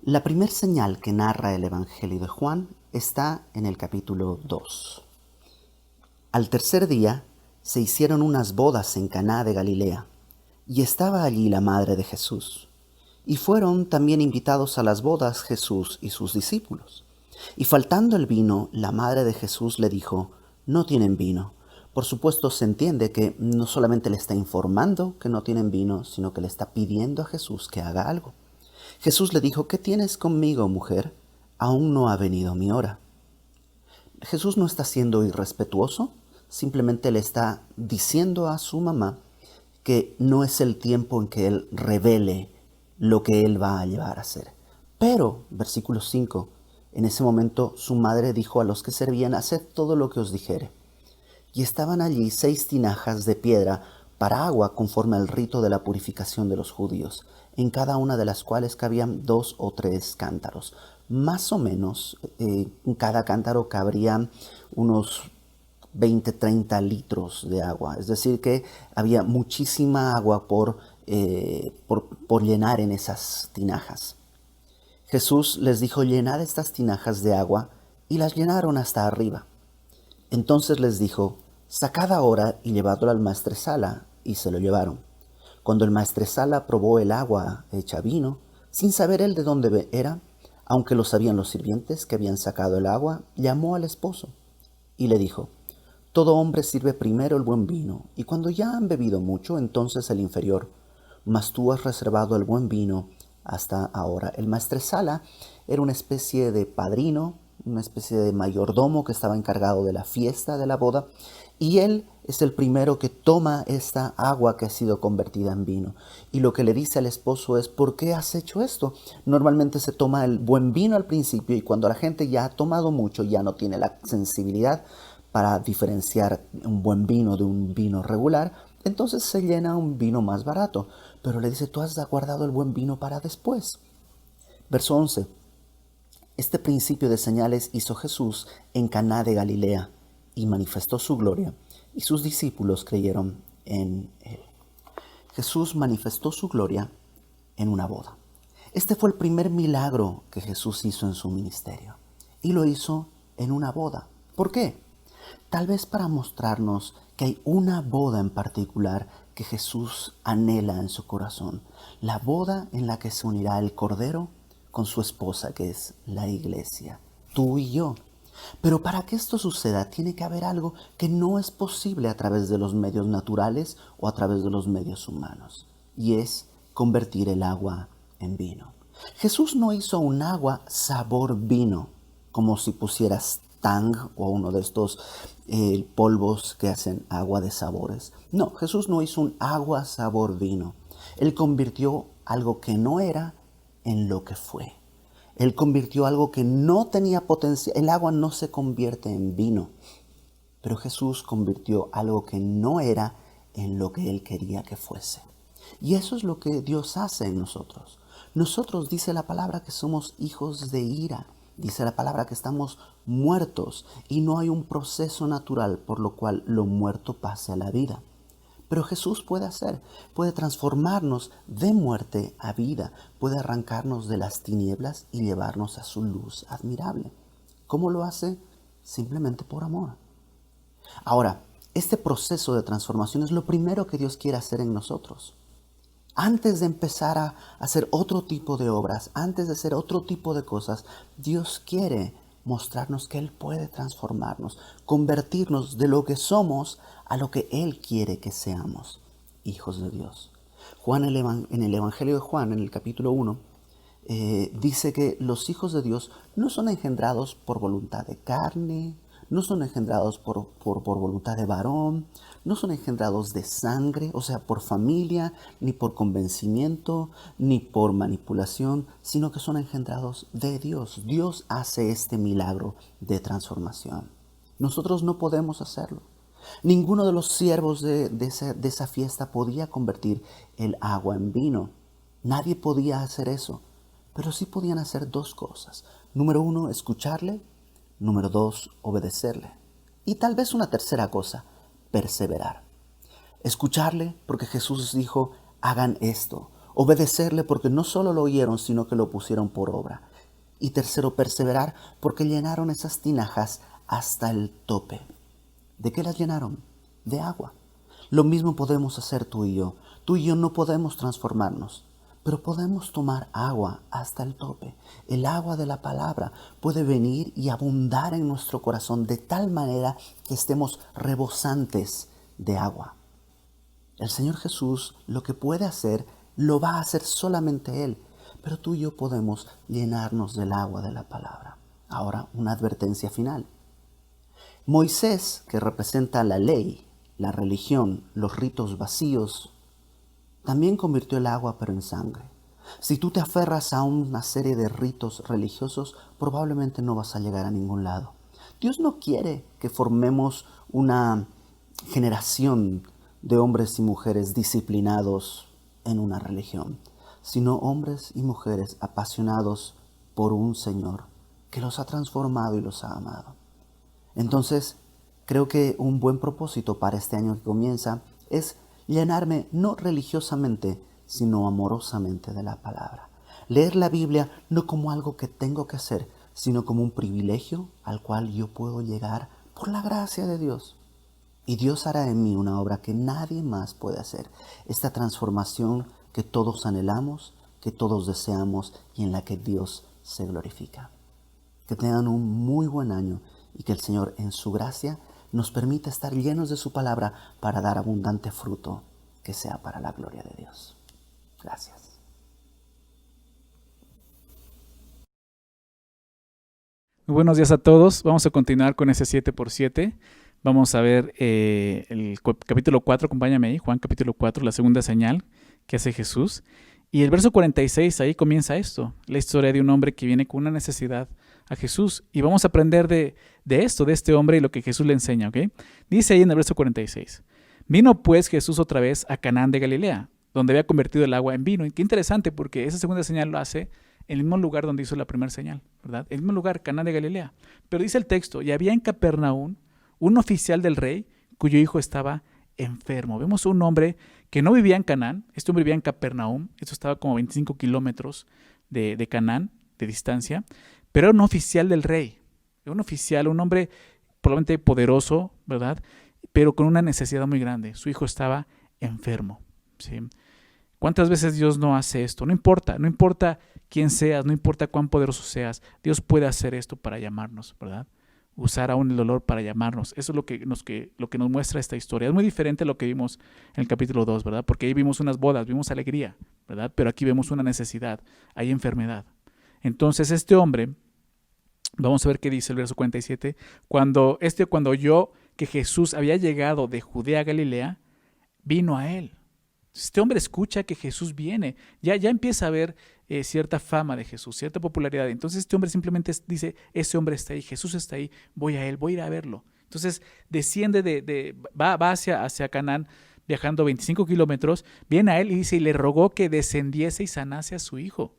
La primer señal que narra el Evangelio de Juan está en el capítulo 2. Al tercer día se hicieron unas bodas en Caná de Galilea, y estaba allí la madre de Jesús. Y fueron también invitados a las bodas Jesús y sus discípulos. Y faltando el vino, la madre de Jesús le dijo: no tienen vino. Por supuesto, se entiende que no solamente le está informando que no tienen vino, sino que le está pidiendo a Jesús que haga algo. Jesús le dijo: ¿qué tienes conmigo, mujer? Aún no ha venido mi hora. Jesús no está siendo irrespetuoso, simplemente le está diciendo a su mamá que no es el tiempo en que Él revele lo que Él va a llevar a hacer. Pero, versículo 5, en ese momento su madre dijo a los que servían: haced todo lo que os dijere. Y estaban allí 6 tinajas de piedra para agua conforme al rito de la purificación de los judíos, en cada una de las cuales cabían 2 o 3 cántaros. Más o menos, en cada cántaro cabrían unos 20-30 litros de agua. Es decir, que había muchísima agua por llenar en esas tinajas. Jesús les dijo: llenad estas tinajas de agua, y las llenaron hasta arriba. Entonces les dijo: sacad ahora y llevadlo al maestresala, y se lo llevaron. Cuando el maestresala probó el agua hecha vino, sin saber él de dónde era, aunque lo sabían los sirvientes que habían sacado el agua, llamó al esposo y le dijo: todo hombre sirve primero el buen vino, y cuando ya han bebido mucho, entonces el inferior. Mas tú has reservado el buen vino hasta ahora. El maestresala era una especie de padrino, una especie de mayordomo que estaba encargado de la fiesta de la boda, y él es el primero que toma esta agua que ha sido convertida en vino. Y lo que le dice al esposo es: ¿por qué has hecho esto? Normalmente se toma el buen vino al principio, y cuando la gente ya ha tomado mucho, ya no tiene la sensibilidad para diferenciar un buen vino de un vino regular, entonces se llena un vino más barato. Pero le dice: tú has guardado el buen vino para después. Verso 11. Este principio de señales hizo Jesús en Caná de Galilea, y manifestó su gloria, y sus discípulos creyeron en él. Jesús manifestó su gloria en una boda. Este fue el primer milagro que Jesús hizo en su ministerio, y lo hizo en una boda. ¿Por qué? Tal vez para mostrarnos que hay una boda en particular que Jesús anhela en su corazón. La boda en la que se unirá el Cordero con su esposa, que es la iglesia, tú y yo. Pero para que esto suceda, tiene que haber algo que no es posible a través de los medios naturales o a través de los medios humanos, y es convertir el agua en vino. Jesús no hizo un agua sabor vino, como si pusieras Tang o uno de estos polvos que hacen agua de sabores. No, Jesús no hizo un agua sabor vino. Él convirtió algo que no era en lo que fue. Él convirtió algo que no tenía potencial. El agua no se convierte en vino, pero Jesús convirtió algo que no era en lo que Él quería que fuese. Y eso es lo que Dios hace en nosotros. Nosotros, dice la palabra, que somos hijos de ira. Dice la palabra que estamos muertos y no hay un proceso natural por lo cual lo muerto pase a la vida. Pero Jesús puede transformarnos de muerte a vida, puede arrancarnos de las tinieblas y llevarnos a su luz admirable. ¿Cómo lo hace? Simplemente por amor. Ahora, este proceso de transformación es lo primero que Dios quiere hacer en nosotros. Antes de empezar a hacer otro tipo de obras, antes de hacer otro tipo de cosas, Dios quiere mostrarnos que Él puede transformarnos, convertirnos de lo que somos a lo que Él quiere que seamos, hijos de Dios. Juan en el Evangelio de Juan, en el capítulo 1, dice que los hijos de Dios no son engendrados por voluntad de carne, no son engendrados por voluntad de varón, no son engendrados de sangre, o sea, por familia, ni por convencimiento, ni por manipulación, sino que son engendrados de Dios. Dios hace este milagro de transformación. Nosotros no podemos hacerlo. Ninguno de los siervos de esa fiesta podía convertir el agua en vino. Nadie podía hacer eso. Pero sí podían hacer 2 cosas. Número 1, escucharle. Número 2, obedecerle. Y tal vez una tercera cosa, perseverar. Escucharle porque Jesús dijo: hagan esto. Obedecerle porque no solo lo oyeron, sino que lo pusieron por obra. Y tercero, perseverar porque llenaron esas tinajas hasta el tope. ¿De qué las llenaron? De agua. Lo mismo podemos hacer tú y yo. Tú y yo no podemos transformarnos, pero podemos tomar agua hasta el tope. El agua de la palabra puede venir y abundar en nuestro corazón de tal manera que estemos rebosantes de agua. El Señor Jesús lo que puede hacer, lo va a hacer solamente Él. Pero tú y yo podemos llenarnos del agua de la palabra. Ahora, una advertencia final. Moisés, que representa la ley, la religión, los ritos vacíos, también convirtió el agua pero en sangre. Si tú te aferras a una serie de ritos religiosos, probablemente no vas a llegar a ningún lado. Dios no quiere que formemos una generación de hombres y mujeres disciplinados en una religión, sino hombres y mujeres apasionados por un Señor que los ha transformado y los ha amado. Entonces, creo que un buen propósito para este año que comienza es llenarme no religiosamente, sino amorosamente de la palabra. Leer la Biblia no como algo que tengo que hacer, sino como un privilegio al cual yo puedo llegar por la gracia de Dios. Y Dios hará en mí una obra que nadie más puede hacer. Esta transformación que todos anhelamos, que todos deseamos y en la que Dios se glorifica. Que tengan un muy buen año y que el Señor en su gracia nos permita estar llenos de su palabra para dar abundante fruto que sea para la gloria de Dios. Gracias. Muy buenos días a todos. Vamos a continuar con ese 7x7. Vamos a ver el capítulo 4, acompáñame ahí, Juan capítulo 4, la segunda señal que hace Jesús. Y el verso 46, ahí comienza esto, la historia de un hombre que viene con una necesidad a Jesús. Y vamos a aprender de esto, de este hombre y lo que Jesús le enseña, ¿ok? Dice ahí en el verso 46, vino pues Jesús otra vez a Canaán de Galilea, donde había convertido el agua en vino. Y qué interesante, porque esa segunda señal lo hace en el mismo lugar donde hizo la primera señal, ¿verdad? El mismo lugar, Canaán de Galilea. Pero dice el texto, y había en Capernaum un oficial del rey cuyo hijo estaba enfermo. Vemos un hombre que no vivía en Canaán, este hombre vivía en Capernaum, esto estaba como 25 kilómetros de Canaán, de distancia, pero era un oficial del rey, un oficial, un hombre probablemente poderoso, ¿verdad? Pero con una necesidad muy grande. Su hijo estaba enfermo, ¿sí? ¿Cuántas veces Dios no hace esto? No importa quién seas, no importa cuán poderoso seas, Dios puede hacer esto para llamarnos, ¿verdad? Usar aún el dolor para llamarnos. Eso es lo que nos muestra esta historia. Es muy diferente a lo que vimos en el capítulo 2, ¿verdad? Porque ahí vimos unas bodas, vimos alegría, ¿verdad? Pero aquí vemos una necesidad, hay enfermedad. Entonces este hombre, vamos a ver qué dice el verso 47, cuando oyó que Jesús había llegado de Judea a Galilea, vino a él. Este hombre escucha que Jesús viene, ya empieza a ver cierta fama de Jesús, cierta popularidad. Entonces este hombre simplemente dice, ese hombre está ahí, Jesús está ahí, voy a él, voy a ir a verlo. Entonces desciende, va hacia Canaán, viajando 25 kilómetros, viene a él y dice, y le rogó que descendiese y sanase a su hijo,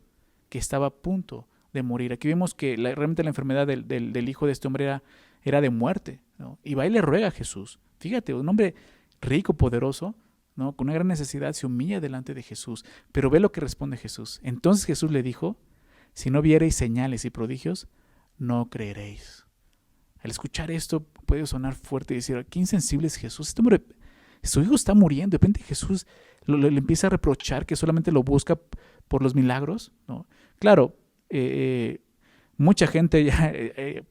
que estaba a punto de morir. Aquí vemos que realmente la enfermedad del hijo de este hombre era de muerte, ¿no? Y va y le ruega a Jesús. Fíjate, un hombre rico, poderoso, ¿no? Con una gran necesidad se humilla delante de Jesús, pero ve lo que responde Jesús. Entonces Jesús le dijo, si no viereis señales y prodigios, no creeréis. Al escuchar esto puede sonar fuerte y decir, qué insensible es Jesús. Este hombre, su hijo está muriendo. De repente Jesús le empieza a reprochar que solamente lo busca por los milagros, ¿no? Claro, mucha gente ya,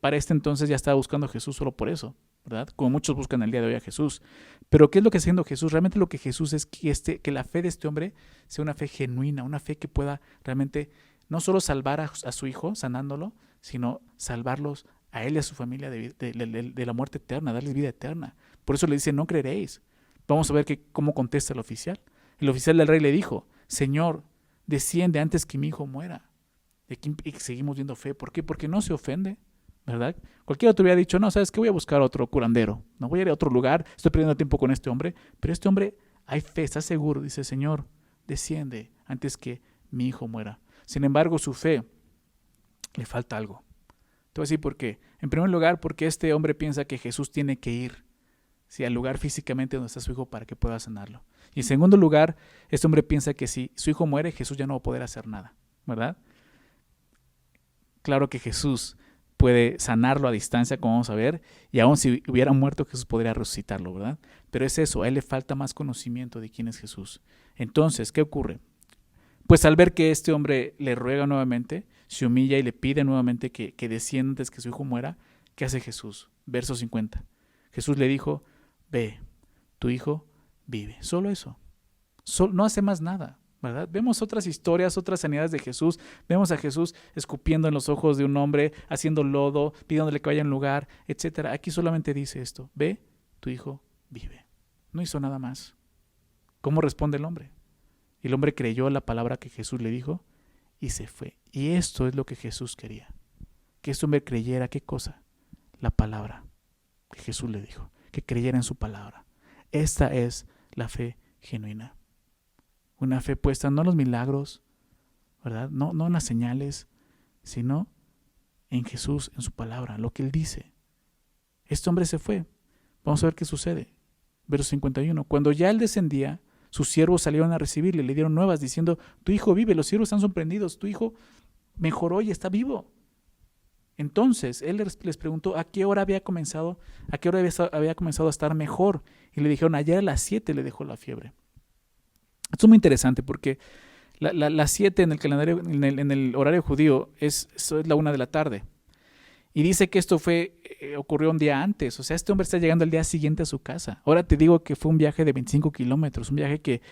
para este entonces ya estaba buscando a Jesús solo por eso, ¿verdad? Como muchos buscan el día de hoy a Jesús. Pero ¿qué es lo que está haciendo Jesús? Realmente lo que Jesús es que la fe de este hombre sea una fe genuina, una fe que pueda realmente no solo salvar a su hijo sanándolo, sino salvarlos a él y a su familia de la muerte eterna, darles vida eterna. Por eso le dice, no creeréis. Vamos a ver cómo contesta el oficial. El oficial del rey le dijo, Señor, desciende antes que mi hijo muera. Y seguimos viendo fe. ¿Por qué? Porque no se ofende, ¿verdad? Cualquier otro hubiera dicho, no, ¿sabes qué? Voy a buscar otro curandero, no voy a ir a otro lugar, estoy perdiendo tiempo con este hombre. Pero este hombre, hay fe, está seguro, dice, Señor, desciende antes que mi hijo muera. Sin embargo, su fe le falta algo. Te voy a decir por qué. En primer lugar, porque este hombre piensa que Jesús tiene que ir, ¿sí?, al lugar físicamente donde está su hijo para que pueda sanarlo. Y en segundo lugar, Este hombre piensa que si su hijo muere, Jesús ya no va a poder hacer nada, ¿verdad? Claro que Jesús puede sanarlo a distancia, como vamos a ver, y aun si hubiera muerto, Jesús podría resucitarlo, ¿verdad? Pero es eso, a él le falta más conocimiento de quién es Jesús. Entonces, ¿qué ocurre? Pues al ver que este hombre le ruega nuevamente, se humilla y le pide nuevamente que descienda antes que su hijo muera, ¿qué hace Jesús? Verso 50. Jesús le dijo, ve, tu hijo vive. Solo eso. No hace más nada, ¿verdad? Vemos otras historias, otras sanidades de Jesús. Vemos a Jesús escupiendo en los ojos de un hombre, haciendo lodo, pidiéndole que vaya a un lugar, etc. Aquí solamente dice esto, ve, tu hijo vive. No hizo nada más. ¿Cómo responde el hombre? El hombre creyó la palabra que Jesús le dijo y se fue. Y esto es lo que Jesús quería. Que este hombre creyera, ¿qué cosa? La palabra que Jesús le dijo. Que creyera en su palabra. Esta es la fe genuina. Una fe puesta no en los milagros, ¿verdad? No en las señales, sino en Jesús, en su palabra, lo que Él dice. Este hombre se fue. Vamos a ver qué sucede. Verso 51. Cuando ya Él descendía, sus siervos salieron a recibirle, le dieron nuevas diciendo, tu hijo vive. Los siervos están sorprendidos, tu hijo mejoró y está vivo. Entonces Él les preguntó a qué hora había comenzado a estar mejor. Y le dijeron, ayer a las 7 le dejó la fiebre. Esto es muy interesante porque las 7 en el calendario, en el horario judío, es la 1 de la tarde. Y dice que esto ocurrió un día antes. O sea, este hombre está llegando al día siguiente a su casa. Ahora te digo que fue un viaje de 25 kilómetros. Un viaje que,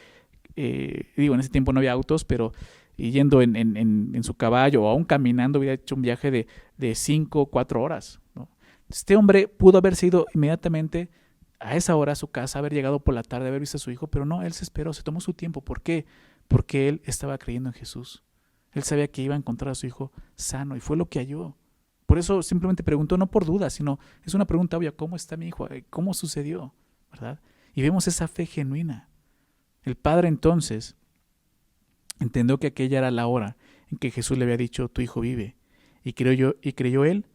en ese tiempo no había autos, pero yendo en su caballo o aún caminando hubiera hecho un viaje de 5 o 4 horas, ¿no? Este hombre pudo haberse ido inmediatamente a esa hora a su casa, haber llegado por la tarde, haber visto a su hijo, pero no, él se esperó, se tomó su tiempo. ¿Por qué? Porque él estaba creyendo en Jesús. Él sabía que iba a encontrar a su hijo sano y fue lo que halló. Por eso simplemente preguntó, no por duda, sino es una pregunta obvia, ¿cómo está mi hijo? ¿Cómo sucedió? ¿Verdad? Y vemos esa fe genuina. El padre entonces entendió que aquella era la hora en que Jesús le había dicho, tu hijo vive. Y creyó él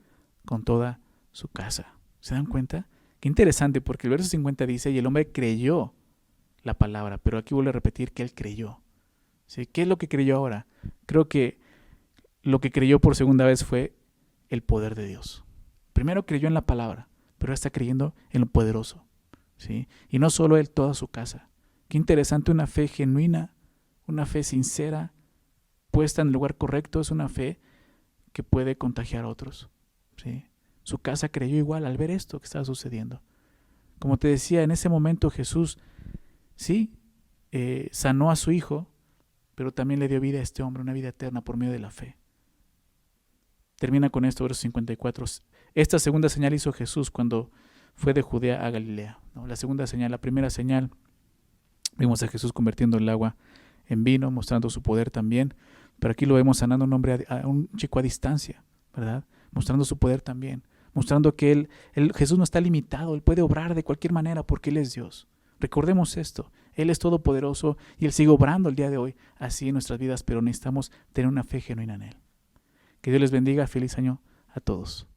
con toda su casa. ¿Se dan cuenta? Qué interesante, porque el verso 50 dice, y el hombre creyó la palabra, pero aquí vuelve a repetir que él creyó. ¿Sí? ¿Qué es lo que creyó ahora? Creo que lo que creyó por segunda vez fue el poder de Dios. Primero creyó en la palabra, pero ahora está creyendo en lo poderoso. ¿Sí? Y no solo él, toda su casa. Qué interesante, una fe genuina, una fe sincera, puesta en el lugar correcto, es una fe que puede contagiar a otros. ¿Sí? Su casa creyó igual al ver esto que estaba sucediendo. Como te decía, en ese momento Jesús, sí, sanó a su hijo, pero también le dio vida a este hombre, una vida eterna por medio de la fe. Termina con esto, verso 54. Esta segunda señal hizo Jesús cuando fue de Judea a Galilea, ¿no? La segunda señal, la primera señal, vimos a Jesús convirtiendo el agua en vino, mostrando su poder también, pero aquí lo vemos sanando a un chico a distancia, ¿verdad? Mostrando su poder también, mostrando que Jesús no está limitado, Él puede obrar de cualquier manera porque Él es Dios. Recordemos esto, Él es todopoderoso y Él sigue obrando el día de hoy así en nuestras vidas, pero necesitamos tener una fe genuina en Él. Que Dios les bendiga, feliz año a todos.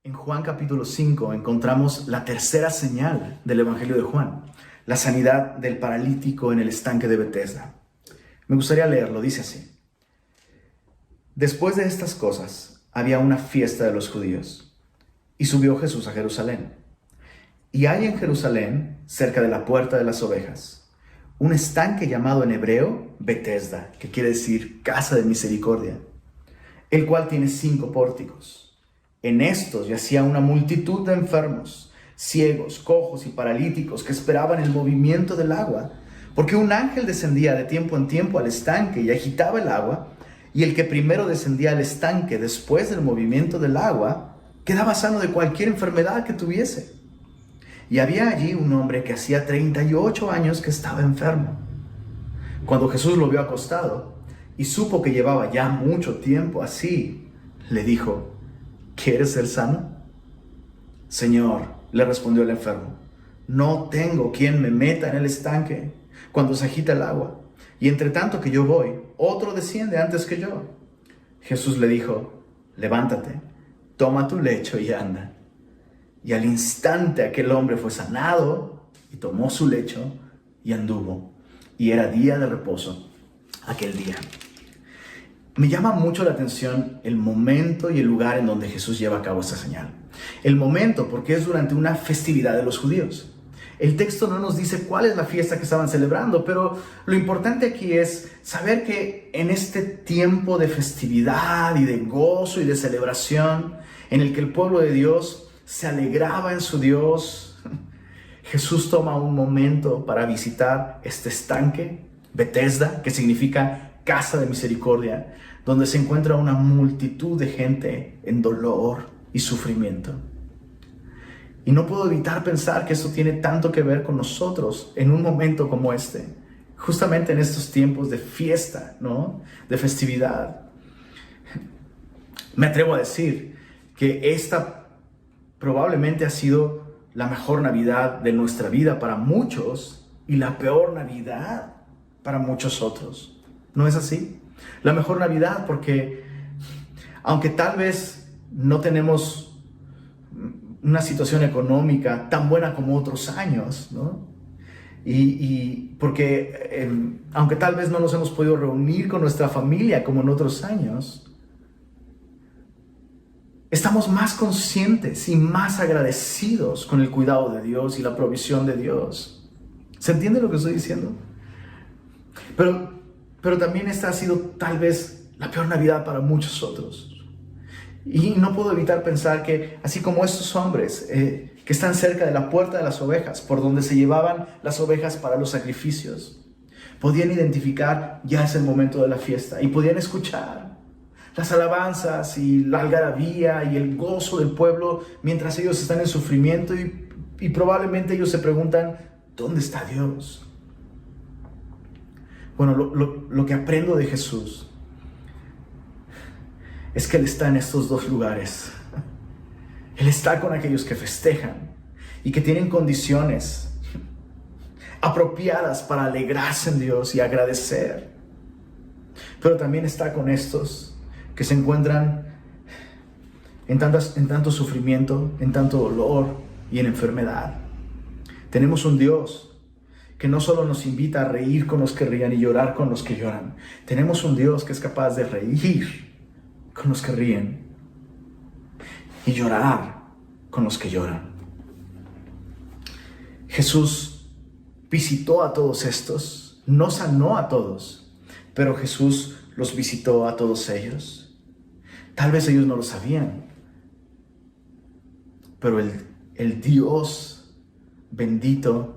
En Juan capítulo 5 encontramos la tercera señal del Evangelio de Juan, la sanidad del paralítico en el estanque de Betesda. Me gustaría leerlo, dice así. Después de estas cosas, había una fiesta de los judíos, y subió Jesús a Jerusalén. Y hay en Jerusalén, cerca de la puerta de las ovejas, un estanque llamado en hebreo Betesda, que quiere decir casa de misericordia, el cual tiene 5 pórticos. En estos yacía una multitud de enfermos, ciegos, cojos y paralíticos que esperaban el movimiento del agua, porque un ángel descendía de tiempo en tiempo al estanque y agitaba el agua, y el que primero descendía al estanque después del movimiento del agua, quedaba sano de cualquier enfermedad que tuviese. Y había allí un hombre que hacía 38 años que estaba enfermo. Cuando Jesús lo vio acostado y supo que llevaba ya mucho tiempo así, le dijo, ¿quieres ser sano? Señor, le respondió el enfermo, no tengo quien me meta en el estanque cuando se agita el agua, y entre tanto que yo voy, otro desciende antes que yo. Jesús le dijo, levántate, toma tu lecho y anda. Y al instante aquel hombre fue sanado y tomó su lecho y anduvo. Y era día de reposo aquel día. Me llama mucho la atención el momento y el lugar en donde Jesús lleva a cabo esta señal. El momento, porque es durante una festividad de los judíos. El texto no nos dice cuál es la fiesta que estaban celebrando, pero lo importante aquí es saber que en este tiempo de festividad y de gozo y de celebración, en el que el pueblo de Dios se alegraba en su Dios, Jesús toma un momento para visitar este estanque, Betesda, que significa casa de misericordia, donde se encuentra una multitud de gente en dolor y sufrimiento. Y no puedo evitar pensar que eso tiene tanto que ver con nosotros en un momento como este, justamente en estos tiempos de fiesta, ¿no? De festividad. Me atrevo a decir que esta probablemente ha sido la mejor Navidad de nuestra vida para muchos y la peor Navidad para muchos otros. ¿No es así? La mejor Navidad porque aunque tal vez no tenemos una situación económica tan buena como otros años, ¿no? Y porque aunque tal vez no nos hemos podido reunir con nuestra familia como en otros años, estamos más conscientes y más agradecidos con el cuidado de Dios y la provisión de Dios. ¿Se entiende lo que estoy diciendo? Pero también esta ha sido tal vez la peor Navidad para muchos otros. Y no puedo evitar pensar que, así como estos hombres que están cerca de la puerta de las ovejas, por donde se llevaban las ovejas para los sacrificios, podían identificar ya es el momento de la fiesta y podían escuchar las alabanzas y la algarabía y el gozo del pueblo mientras ellos están en sufrimiento y probablemente ellos se preguntan, ¿dónde está Dios? Bueno, lo que aprendo de Jesús es que Él está en estos dos lugares. Él está con aquellos que festejan y que tienen condiciones apropiadas para alegrarse en Dios y agradecer. Pero también está con estos que se encuentran en tanto sufrimiento, en tanto dolor y en enfermedad. Tenemos un Dios que no solo nos invita a reír con los que rían y llorar con los que lloran. Tenemos un Dios que es capaz de reír con los que ríen y llorar con los que lloran. Jesús visitó a todos estos, no sanó a todos, pero Jesús los visitó a todos ellos. Tal vez ellos no lo sabían, pero el Dios bendito,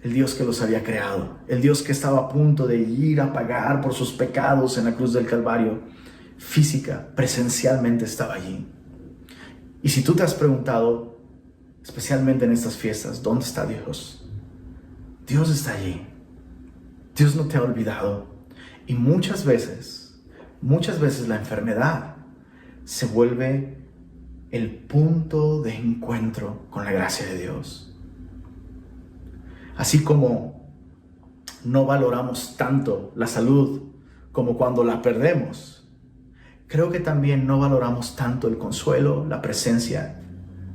el Dios que los había creado, el Dios que estaba a punto de ir a pagar por sus pecados en la cruz del Calvario, física, presencialmente estaba allí. Y si tú te has preguntado, especialmente en estas fiestas, ¿dónde está Dios? Dios está allí. Dios no te ha olvidado. Y muchas veces la enfermedad se vuelve el punto de encuentro con la gracia de Dios. Así como no valoramos tanto la salud como cuando la perdemos, creo que también no valoramos tanto el consuelo, la presencia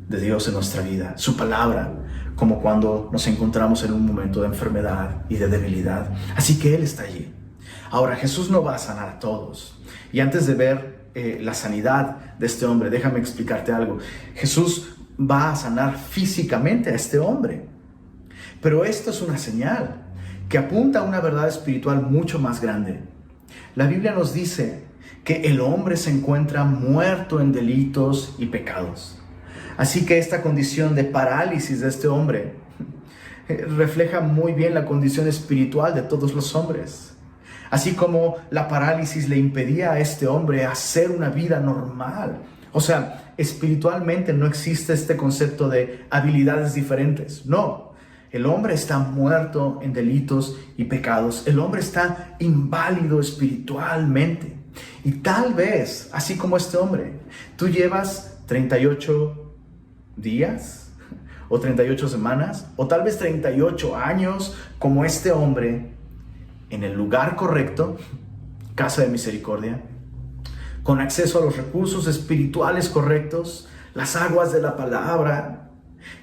de Dios en nuestra vida, su palabra, como cuando nos encontramos en un momento de enfermedad y de debilidad. Así que Él está allí. Ahora, Jesús no va a sanar a todos. Y antes de ver la sanidad de este hombre, déjame explicarte algo. Jesús va a sanar físicamente a este hombre. Pero esto es una señal que apunta a una verdad espiritual mucho más grande. La Biblia nos dice que el hombre se encuentra muerto en delitos y pecados. Así que esta condición de parálisis de este hombre refleja muy bien la condición espiritual de todos los hombres. Así como la parálisis le impedía a este hombre hacer una vida normal. O sea, espiritualmente no existe este concepto de habilidades diferentes. No. El hombre está muerto en delitos y pecados. El hombre está inválido espiritualmente. Y tal vez, así como este hombre, tú llevas 38 días o 38 semanas o tal vez 38 años como este hombre en el lugar correcto, casa de misericordia, con acceso a los recursos espirituales correctos, las aguas de la palabra,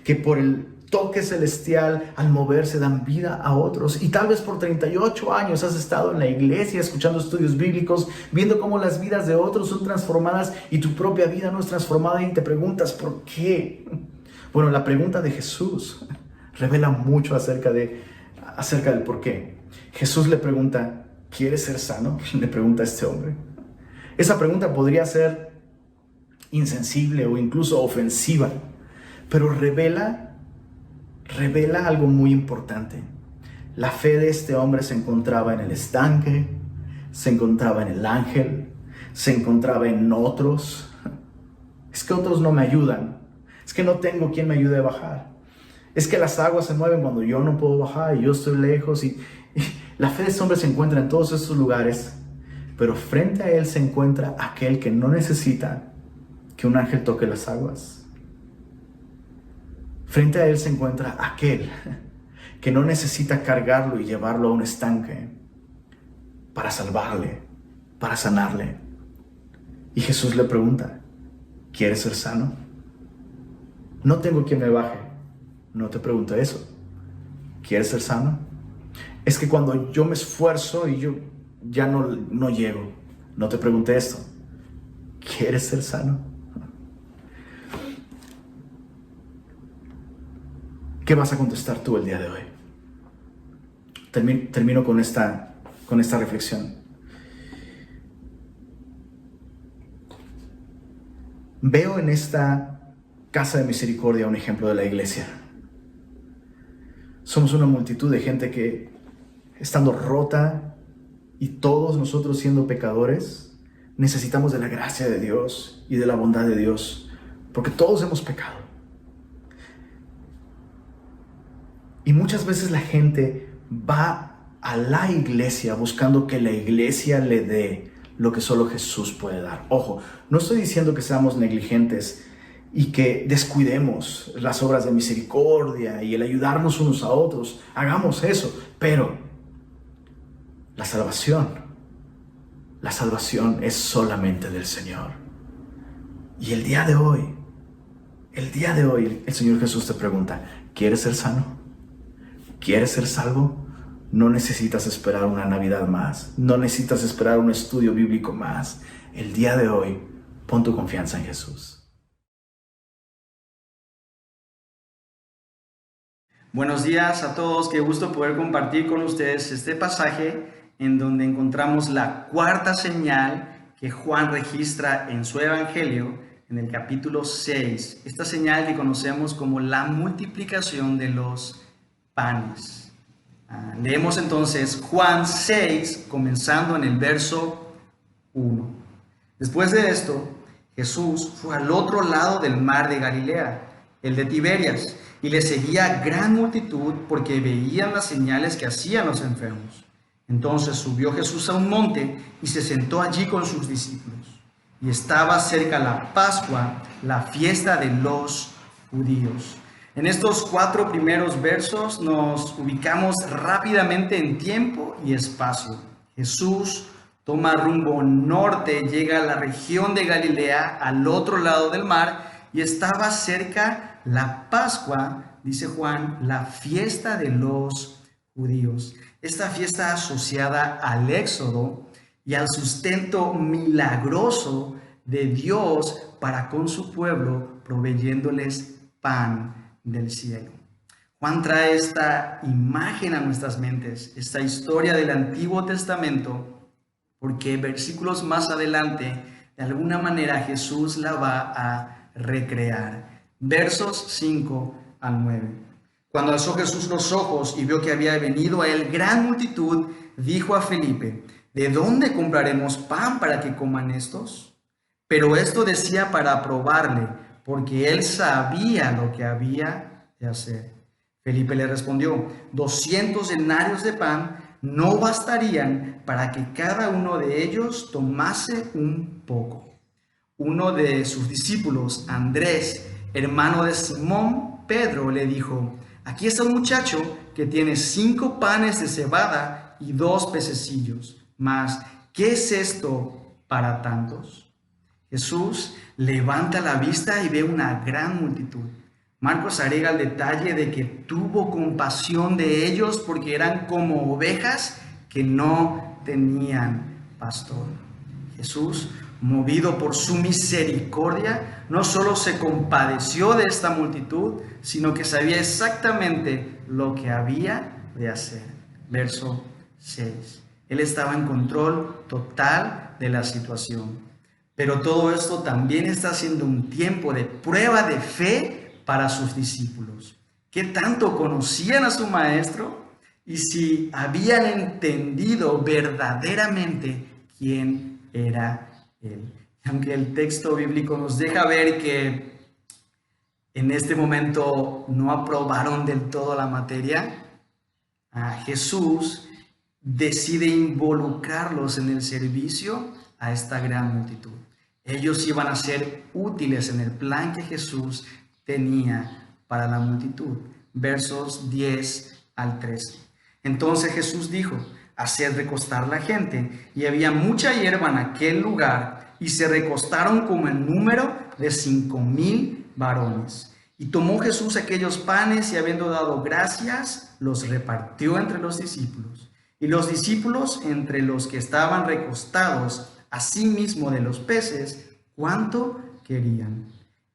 que por el toque celestial al moverse dan vida a otros. Y tal vez por 38 años has estado en la iglesia escuchando estudios bíblicos, viendo cómo las vidas de otros son transformadas y tu propia vida no es transformada, y te preguntas ¿por qué? Bueno, la pregunta de Jesús revela mucho acerca del por qué. Jesús le pregunta, ¿quieres ser sano? Le pregunta a este hombre. Esa pregunta podría ser insensible o incluso ofensiva, pero revela algo muy importante. La fe de este hombre se encontraba en el estanque, se encontraba en el ángel, se encontraba en otros. Es que otros no me ayudan, es que no tengo quien me ayude a bajar, es que las aguas se mueven cuando yo no puedo bajar y yo estoy lejos. Y la fe de este hombre se encuentra en todos estos lugares, pero frente a él se encuentra aquel que no necesita que un ángel toque las aguas. Frente a él se encuentra aquel que no necesita cargarlo y llevarlo a un estanque para salvarle, para sanarle. Y Jesús le pregunta, ¿quieres ser sano? No tengo quien me baje. No te pregunto eso. ¿Quieres ser sano? Es que cuando yo me esfuerzo y yo ya no llego. No te pregunté esto. ¿Quieres ser sano? ¿Qué vas a contestar tú el día de hoy? Termino con esta reflexión. Veo en esta casa de misericordia un ejemplo de la iglesia. Somos una multitud de gente que, estando rota y todos nosotros siendo pecadores, necesitamos de la gracia de Dios y de la bondad de Dios, porque todos hemos pecado. Y muchas veces la gente va a la iglesia buscando que la iglesia le dé lo que solo Jesús puede dar. Ojo, no estoy diciendo que seamos negligentes y que descuidemos las obras de misericordia y el ayudarnos unos a otros. Hagamos eso, pero la salvación es solamente del Señor. Y el día de hoy, el Señor Jesús te pregunta, ¿quieres ser sano? ¿Quieres ser salvo? No necesitas esperar una Navidad más. No necesitas esperar un estudio bíblico más. El día de hoy, pon tu confianza en Jesús. Buenos días a todos. Qué gusto poder compartir con ustedes este pasaje en donde encontramos la cuarta señal que Juan registra en su evangelio en el capítulo 6. Esta señal que conocemos como la multiplicación de los panes. Leemos entonces Juan 6, comenzando en el verso 1. Después de esto, Jesús fue al otro lado del mar de Galilea, el de Tiberias, y le seguía gran multitud porque veían las señales que hacían los enfermos. Entonces subió Jesús a un monte y se sentó allí con sus discípulos. Y estaba cerca la Pascua, la fiesta de los judíos. En estos 4 primeros versos nos ubicamos rápidamente en tiempo y espacio. Jesús toma rumbo norte, llega a la región de Galilea, al otro lado del mar, y estaba cerca la Pascua, dice Juan, la fiesta de los judíos. Esta fiesta asociada al éxodo y al sustento milagroso de Dios para con su pueblo, proveyéndoles pan del cielo. Juan trae esta imagen a nuestras mentes, esta historia del Antiguo Testamento, porque versículos más adelante, de alguna manera Jesús la va a recrear. Versos 5 al 9. Cuando alzó Jesús los ojos y vio que había venido a él gran multitud, dijo a Felipe, ¿de dónde compraremos pan para que coman estos? Pero esto decía para probarle, porque él sabía lo que había de hacer. Felipe le respondió, 200 denarios de pan no bastarían para que cada uno de ellos tomase un poco. Uno de sus discípulos, Andrés, hermano de Simón Pedro, le dijo, aquí está un muchacho que tiene 5 panes de cebada y 2 pececillos, mas ¿qué es esto para tantos? Jesús levanta la vista y ve una gran multitud. Marcos agrega el detalle de que tuvo compasión de ellos porque eran como ovejas que no tenían pastor. Jesús, movido por su misericordia, no solo se compadeció de esta multitud, sino que sabía exactamente lo que había de hacer. Verso 6. Él estaba en control total de la situación. Pero todo esto también está siendo un tiempo de prueba de fe para sus discípulos. ¿Qué tanto conocían a su maestro? Y si habían entendido verdaderamente quién era él. Aunque el texto bíblico nos deja ver que en este momento no aprobaron del todo la materia, Jesús decide involucrarlos en el servicio a esta gran multitud. Ellos iban a ser útiles en el plan que Jesús tenía para la multitud. Versos 10 al 13. Entonces Jesús dijo: haced recostar la gente. Y había mucha hierba en aquel lugar, y se recostaron como en número de 5,000 varones. Y tomó Jesús aquellos panes, y habiendo dado gracias, los repartió entre los discípulos. Y los discípulos, entre los que estaban recostados, asimismo de los peces, cuánto querían.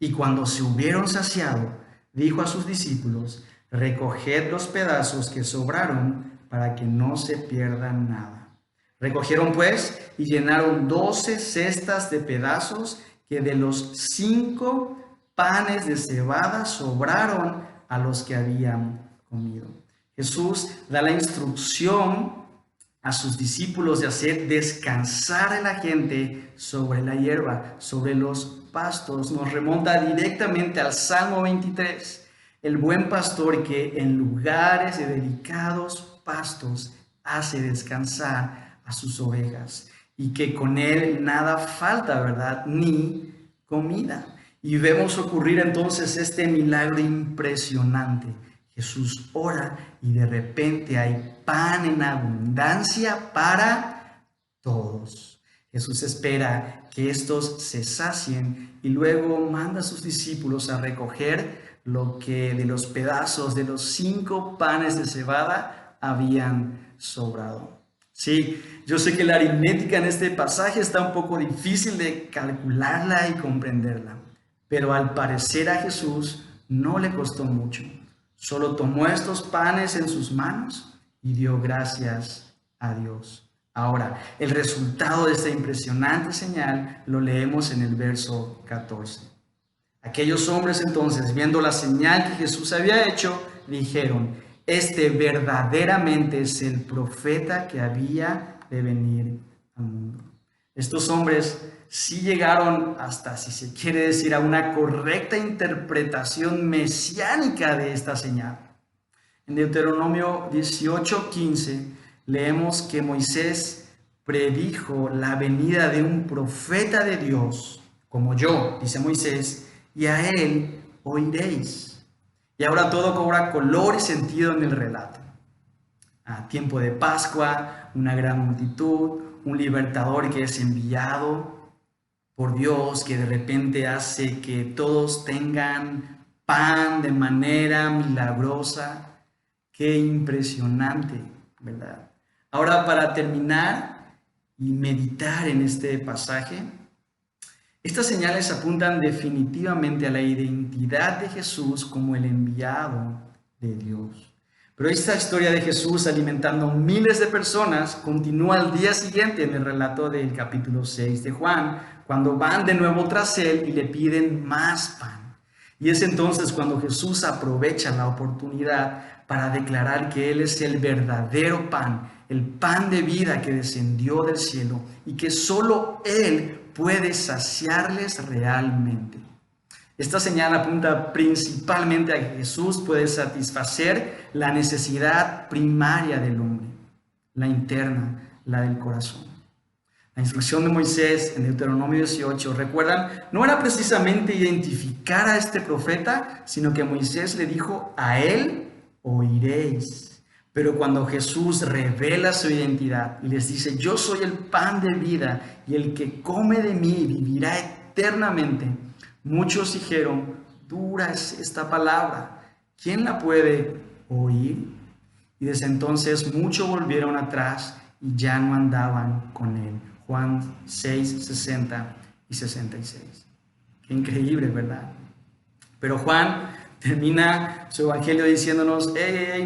Y cuando se hubieron saciado, dijo a sus discípulos: recoged los pedazos que sobraron, para que no se pierda nada. Recogieron pues y llenaron 12 cestas de pedazos que de los 5 panes de cebada sobraron a los que habían comido. Jesús da la instrucción a sus discípulos de hacer descansar a la gente sobre la hierba, sobre los pastos. Nos remonta directamente al Salmo 23. El buen pastor que en lugares de delicados pastos hace descansar a sus ovejas, y que con él nada falta, ¿verdad? Ni comida. Y vemos ocurrir entonces este milagro impresionante. Jesús ora y de repente hay pan en abundancia para todos. Jesús espera que estos se sacien y luego manda a sus discípulos a recoger lo que de los pedazos de los 5 panes de cebada habían sobrado. Sí, yo sé que la aritmética en este pasaje está un poco difícil de calcularla y comprenderla, pero al parecer a Jesús no le costó mucho. Solo tomó estos panes en sus manos y dio gracias a Dios. Ahora, el resultado de esta impresionante señal lo leemos en el verso 14. Aquellos hombres entonces, viendo la señal que Jesús había hecho, dijeron: este verdaderamente es el profeta que había de venir al mundo. Estos hombres sí llegaron hasta, si se quiere decir, a una correcta interpretación mesiánica de esta señal. En Deuteronomio 18:15 leemos que Moisés predijo la venida de un profeta de Dios, como yo, dice Moisés, y a él oiréis. Y ahora todo cobra color y sentido en el relato. A tiempo de Pascua, una gran multitud, un libertador que es enviado por Dios, que de repente hace que todos tengan pan de manera milagrosa. Qué impresionante, ¿verdad? Ahora, para terminar y meditar en este pasaje, estas señales apuntan definitivamente a la identidad de Jesús como el enviado de Dios. Pero esta historia de Jesús alimentando miles de personas continúa al día siguiente en el relato del capítulo 6 de Juan, cuando van de nuevo tras él y le piden más pan. Y es entonces cuando Jesús aprovecha la oportunidad para declarar que Él es el verdadero pan, el pan de vida que descendió del cielo y que solo Él puede saciarles realmente. Esta señal apunta principalmente a que Jesús puede satisfacer la necesidad primaria del hombre, la interna, la del corazón. La instrucción de Moisés en Deuteronomio 18, ¿recuerdan? No era precisamente identificar a este profeta, sino que Moisés le dijo: a él oiréis. Pero cuando Jesús revela su identidad y les dice: yo soy el pan de vida, y el que come de mí vivirá eternamente. Muchos dijeron: dura es esta palabra, ¿quién la puede oír? Y desde entonces muchos volvieron atrás y ya no andaban con él. Juan 6, 60 y 66. Qué increíble, ¿verdad? Pero Juan termina su evangelio diciéndonos: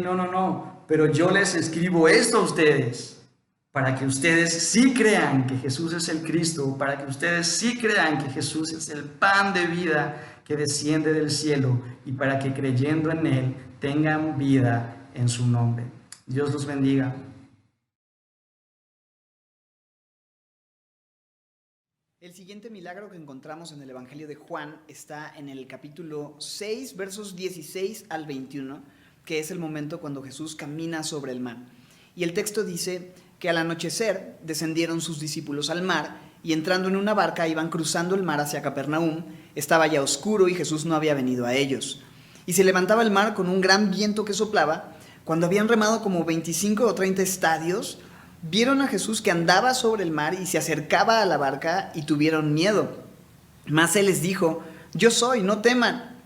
no, pero yo les escribo esto a ustedes, para que ustedes sí crean que Jesús es el Cristo, para que ustedes sí crean que Jesús es el pan de vida que desciende del cielo, y para que creyendo en Él tengan vida en su nombre. Dios los bendiga. El siguiente milagro que encontramos en el Evangelio de Juan está en el capítulo 6, versos 16 al 21, que es el momento cuando Jesús camina sobre el mar. Y el texto dice que al anochecer descendieron sus discípulos al mar y entrando en una barca iban cruzando el mar hacia Capernaum. Estaba ya oscuro y Jesús no había venido a ellos. Y se levantaba el mar con un gran viento que soplaba. Cuando habían remado como 25 o 30 estadios, vieron a Jesús que andaba sobre el mar y se acercaba a la barca y tuvieron miedo. Mas él les dijo: yo soy, no teman.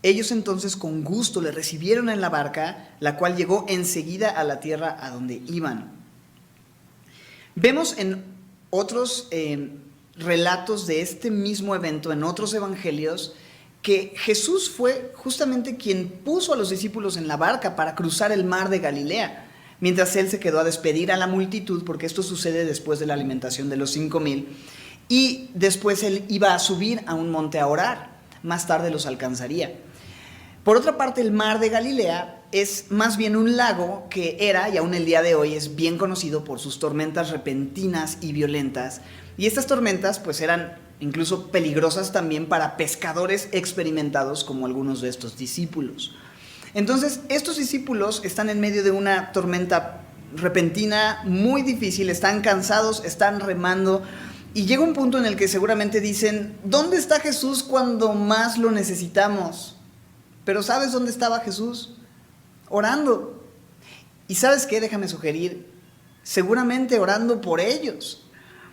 Ellos entonces con gusto le recibieron en la barca, la cual llegó enseguida a la tierra a donde iban. Vemos en otros relatos de este mismo evento, en otros evangelios, que Jesús fue justamente quien puso a los discípulos en la barca para cruzar el mar de Galilea, mientras él se quedó a despedir a la multitud, porque esto sucede después de la alimentación de los 5,000, y después él iba a subir a un monte a orar. Más tarde los alcanzaría. Por otra parte, el mar de Galilea es más bien un lago que era, y aún el día de hoy, es bien conocido por sus tormentas repentinas y violentas. Y estas tormentas pues eran incluso peligrosas también para pescadores experimentados como algunos de estos discípulos. Entonces, estos discípulos están en medio de una tormenta repentina muy difícil, están cansados, están remando, y llega un punto en el que seguramente dicen: ¿dónde está Jesús cuando más lo necesitamos? Pero ¿sabes dónde estaba Jesús? Orando. ¿Y sabes qué? Déjame sugerir, seguramente orando por ellos.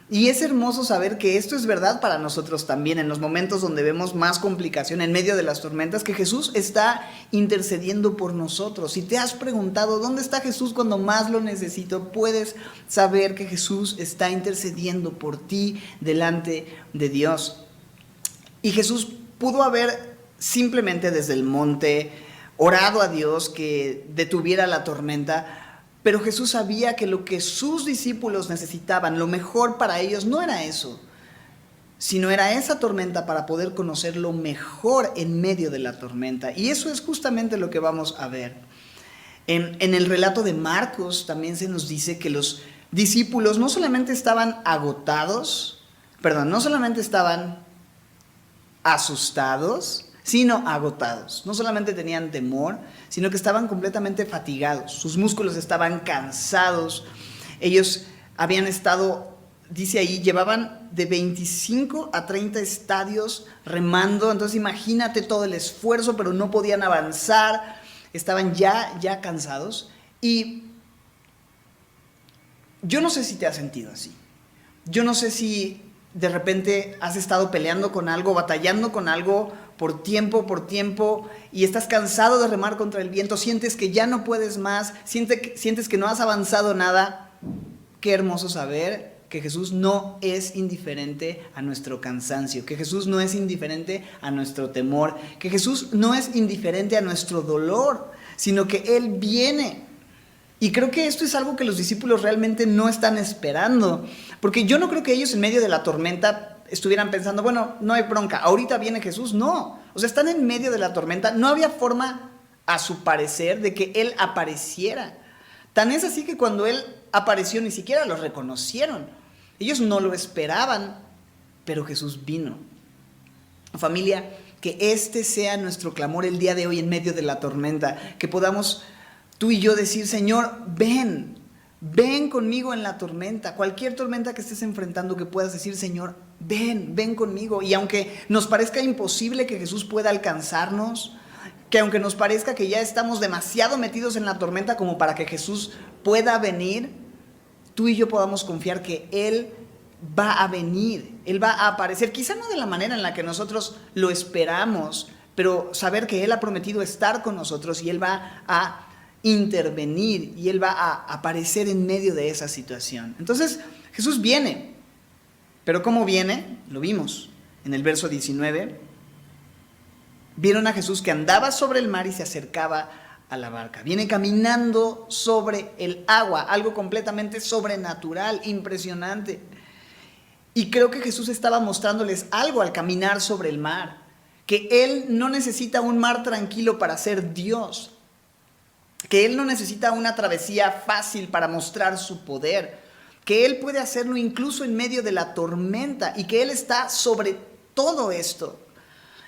Y es hermoso saber que esto es verdad para nosotros también, en los momentos donde vemos más complicación en medio de las tormentas, que Jesús está intercediendo por nosotros. Si te has preguntado ¿dónde está Jesús cuando más lo necesito?, puedes saber que Jesús está intercediendo por ti delante de Dios. Y Jesús pudo haber simplemente desde el monte orado a Dios que detuviera la tormenta, pero Jesús sabía que lo que sus discípulos necesitaban, lo mejor para ellos, no era eso, sino era esa tormenta para poder conocerlo mejor en medio de la tormenta. Y eso es justamente lo que vamos a ver. En el relato de Marcos también se nos dice que los discípulos no solamente estaban no solamente estaban asustados, sino agotados. No solamente tenían temor, sino que estaban completamente fatigados. Sus músculos estaban cansados. Ellos habían estado, dice ahí, llevaban de 25 a 30 estadios remando. Entonces imagínate todo el esfuerzo, pero no podían avanzar. Estaban ya cansados. Y yo no sé si te has sentido así. Yo no sé si de repente has estado peleando con algo, batallando con algo por tiempo, y estás cansado de remar contra el viento, sientes que ya no puedes más, sientes que no has avanzado nada. Qué hermoso saber que Jesús no es indiferente a nuestro cansancio, que Jesús no es indiferente a nuestro temor, que Jesús no es indiferente a nuestro dolor, sino que Él viene. Y creo que esto es algo que los discípulos realmente no están esperando, porque yo no creo que ellos en medio de la tormenta estuvieran pensando: bueno, no hay bronca, ahorita viene Jesús. No, o sea, están en medio de la tormenta. No había forma, a su parecer, de que Él apareciera. Tan es así que cuando Él apareció ni siquiera lo reconocieron. Ellos no lo esperaban, pero Jesús vino. Familia, que este sea nuestro clamor el día de hoy en medio de la tormenta, que podamos tú y yo decir: Señor, ven conmigo en la tormenta. Cualquier tormenta que estés enfrentando, que puedas decir: Señor, ven conmigo. Y aunque nos parezca imposible que Jesús pueda alcanzarnos, que aunque nos parezca que ya estamos demasiado metidos en la tormenta como para que Jesús pueda venir, tú y yo podamos confiar que Él va a venir, Él va a aparecer, quizá no de la manera en la que nosotros lo esperamos, pero saber que Él ha prometido estar con nosotros y Él va a intervenir y Él va a aparecer en medio de esa situación. Entonces, Jesús viene, pero ¿cómo viene? Lo vimos en el verso 19. Vieron a Jesús que andaba sobre el mar y se acercaba a la barca. Viene caminando sobre el agua, algo completamente sobrenatural, impresionante. Y creo que Jesús estaba mostrándoles algo al caminar sobre el mar, que Él no necesita un mar tranquilo para ser Dios, que Él no necesita una travesía fácil para mostrar su poder, que Él puede hacerlo incluso en medio de la tormenta y que Él está sobre todo esto.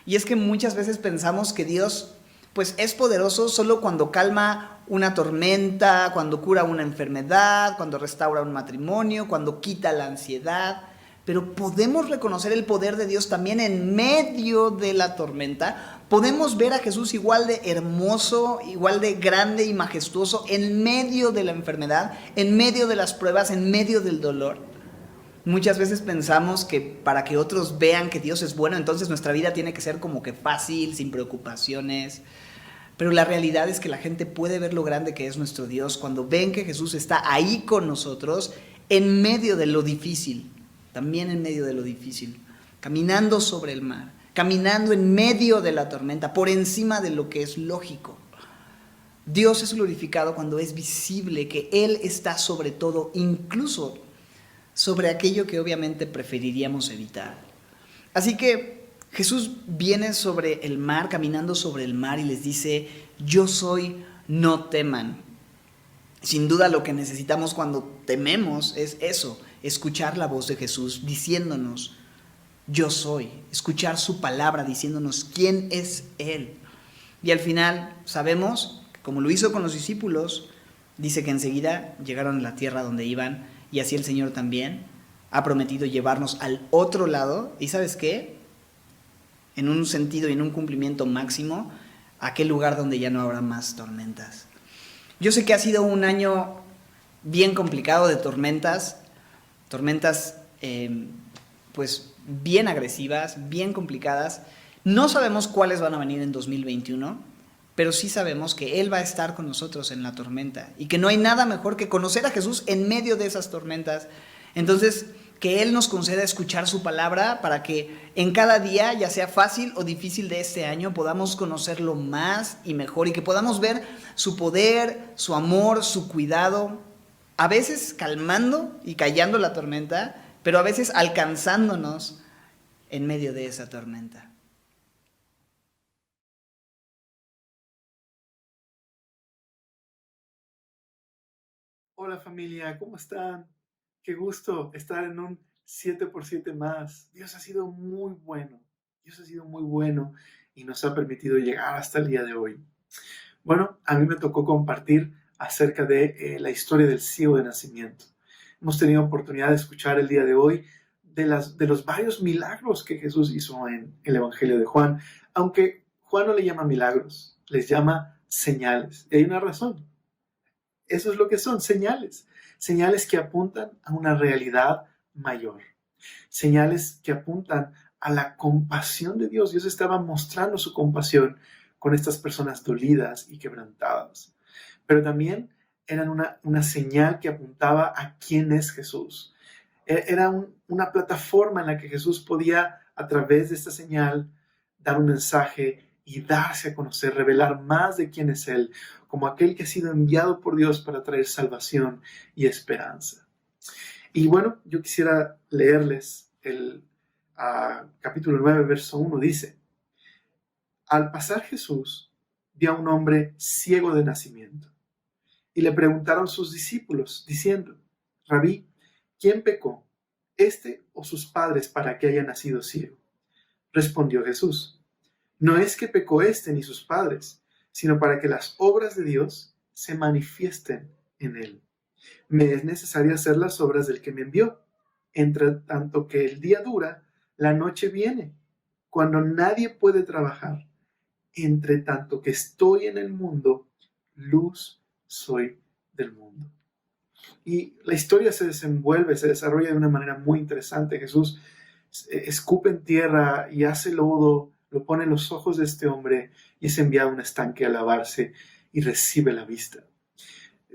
Y es que muchas veces pensamos que Dios pues es poderoso solo cuando calma una tormenta, cuando cura una enfermedad, cuando restaura un matrimonio, cuando quita la ansiedad. Pero podemos reconocer el poder de Dios también en medio de la tormenta. Podemos ver a Jesús igual de hermoso, igual de grande y majestuoso en medio de la enfermedad, en medio de las pruebas, en medio del dolor. Muchas veces pensamos que para que otros vean que Dios es bueno, entonces nuestra vida tiene que ser como que fácil, sin preocupaciones. Pero la realidad es que la gente puede ver lo grande que es nuestro Dios cuando ven que Jesús está ahí con nosotros en medio de lo difícil, también en medio de lo difícil, caminando sobre el mar, caminando en medio de la tormenta, por encima de lo que es lógico. Dios es glorificado cuando es visible que Él está sobre todo, incluso sobre aquello que obviamente preferiríamos evitar. Así que Jesús viene sobre el mar, caminando sobre el mar y les dice, yo soy, no teman. Sin duda lo que necesitamos cuando tememos es eso, escuchar la voz de Jesús diciéndonos, yo soy, escuchar su palabra diciéndonos quién es Él. Y al final sabemos, como lo hizo con los discípulos, dice que enseguida llegaron a la tierra donde iban y así el Señor también ha prometido llevarnos al otro lado. ¿Y sabes qué? En un sentido y en un cumplimiento máximo, a aquel lugar donde ya no habrá más tormentas. Yo sé que ha sido un año bien complicado de tormentas pues bien agresivas, bien complicadas. No sabemos cuáles van a venir en 2021, pero sí sabemos que Él va a estar con nosotros en la tormenta y que no hay nada mejor que conocer a Jesús en medio de esas tormentas. Entonces, que Él nos conceda escuchar su palabra para que en cada día, ya sea fácil o difícil de este año, podamos conocerlo más y mejor y que podamos ver su poder, su amor, su cuidado, a veces calmando y callando la tormenta, pero a veces alcanzándonos en medio de esa tormenta. Hola familia, ¿cómo están? Qué gusto estar en un 7x7 más. Dios ha sido muy bueno. Dios ha sido muy bueno y nos ha permitido llegar hasta el día de hoy. Bueno, a mí me tocó compartir acerca de la historia del ciego de nacimiento. Hemos tenido oportunidad de escuchar el día de hoy de los varios milagros que Jesús hizo en el Evangelio de Juan, aunque Juan no le llama milagros, les llama señales. Y hay una razón. Eso es lo que son, señales. Señales que apuntan a una realidad mayor. Señales que apuntan a la compasión de Dios. Dios estaba mostrando su compasión con estas personas dolidas y quebrantadas. Pero también eran una señal que apuntaba a quién es Jesús. Era una plataforma en la que Jesús podía, a través de esta señal, dar un mensaje y darse a conocer, revelar más de quién es Él, como aquel que ha sido enviado por Dios para traer salvación y esperanza. Y bueno, yo quisiera leerles el capítulo 9, verso 1, dice, al pasar Jesús, vio a un hombre ciego de nacimiento, y le preguntaron sus discípulos, diciendo, Rabí, ¿quién pecó, este o sus padres, para que haya nacido ciego? Respondió Jesús, no es que pecó este ni sus padres, sino para que las obras de Dios se manifiesten en él. Me es necesario hacer las obras del que me envió. Entre tanto que el día dura, la noche viene, cuando nadie puede trabajar. Entre tanto que estoy en el mundo, luz soy del mundo. Y la historia se desarrolla de una manera muy interesante. Jesús escupe en tierra y hace lodo, lo pone en los ojos de este hombre y es enviado a un estanque a lavarse y recibe la vista.